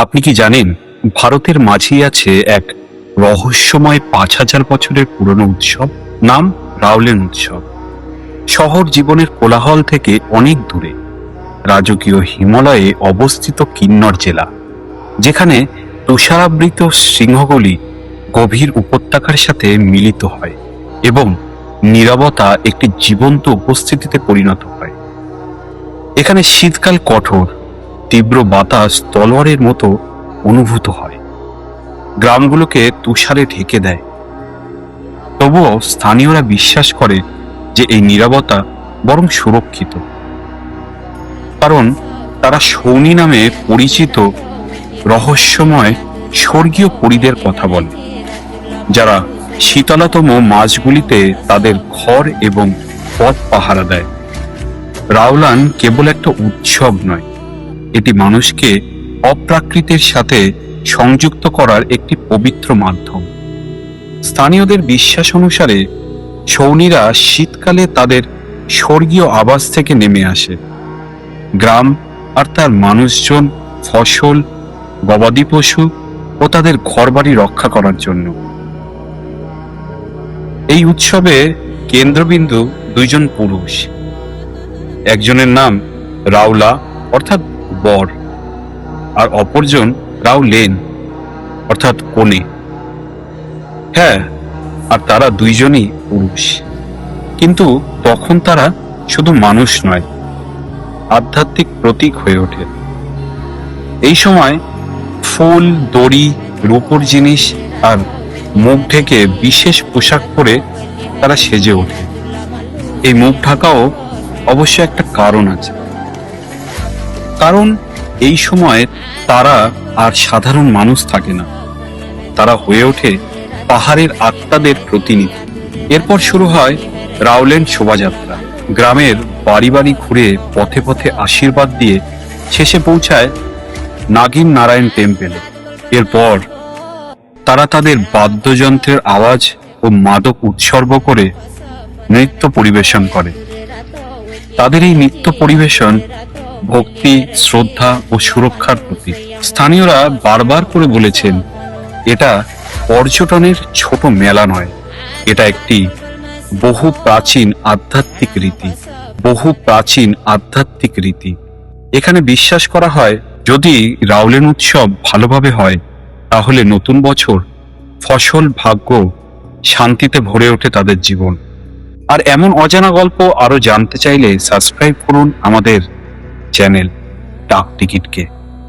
আপনি কি জানেন ভারতের মাঝেই আছে এক রহস্যময় ৫,০০০ বছরের পুরনো উৎসব? নাম রাউলেন উৎসব। শহর জীবনের কোলাহল থেকে অনেক দূরে রাজকীয় হিমালয়ে অবস্থিত কিন্নর জেলা, যেখানে তুষারাবৃত সিংহগুলি গভীর উপত্যকার সাথে মিলিত হয় এবং নীরবতা একটি জীবন্ত উপস্থিতিতে পরিণত হয়। এখানে শীতকাল কঠোর, তীব্র বাতাস তলোয়ারের মতো অনুভূত হয়, গ্রামগুলোকে তুষারে ঢেকে দেয়। তবুও স্থানীয়রা বিশ্বাস করে যে এই নীরবতা বরং সুরক্ষিত, কারণ তারা শৌনি নামে পরিচিত রহস্যময় স্বর্গীয় পরীদের কথা বলে, যারা শীতলতম মাসগুলিতে তাদের ঘর এবং পথ পাহারা দেয়। রাউলান কেবল একটা উৎসব নয়, এটি মানুষকে অপ্রাকৃতের সাথে সংযুক্ত করার একটি পবিত্র মাধ্যম। স্থানীয়দের বিশ্বাস অনুসারে শৌনিরা শীতকালে তাদের স্বর্গীয় আবাস থেকে নেমে আসে, গ্রাম আর তার মানুষজন, ফসল, গবাদি পশু ও তাদের ঘরবাড়ি রক্ষা করার জন্য। এই উৎসবে কেন্দ্রবিন্দু দুইজন পুরুষ, একজনের নাম রাউলা অর্থাৎ বর, আর অপরজন রাউলেন অর্থাৎ কনে। হ্যাঁ, আর তারা দুইজনই পুরুষ, কিন্তু তখন তারা শুধু মানুষ নয়, আধ্যাত্মিক প্রতীক হয়ে ওঠে। এই সময় ফুল, দড়ি, রূপোর জিনিস আর মুখ ঢেকে বিশেষ পোশাক পরে তারা সেজে ওঠে। এই মুখ ঢাকাও অবশ্য একটা কারণ আছে, কারণ এই সময় তারা আর সাধারণ মানুষ থাকে না, তারা হয়ে ওঠে পাহাড়ের আত্মাদের প্রতিনিধি। এরপর শুরু হয় রাউলেন শোভাযাত্রা, গ্রামের বাড়ি বাড়ি ঘুরে পথে পথে আশীর্বাদ দিয়ে শেষে পৌঁছায় নাগিন নারায়ণ টেম্পেলে। এরপর তারা তাদের বাদ্যযন্ত্রের আওয়াজ ও মাদক উৎসর্গ করে নৃত্য পরিবেশন করে। তাদের এই নৃত্য পরিবেশন ভক্তি, শ্রদ্ধা ও সুরক্ষার প্রতীক। স্থানীয়রা বারবার করে বলেছেন, এটা পর্যটনের ছোট মেলা নয়, এটা একটি বহু প্রাচীন আধ্যাত্মিক রীতি। এখানে বিশ্বাস করা হয়, যদি রাউলেন উৎসব ভালোভাবে হয়, তাহলে নতুন বছর, ফসল, ভাগ্য, শান্তিতে ভরে ওঠে তাদের জীবন। আর এমন অজানা গল্প আরো জানতে চাইলে সাবস্ক্রাইব করুন আমাদের চ্যানেল ডাক টিকিটকে।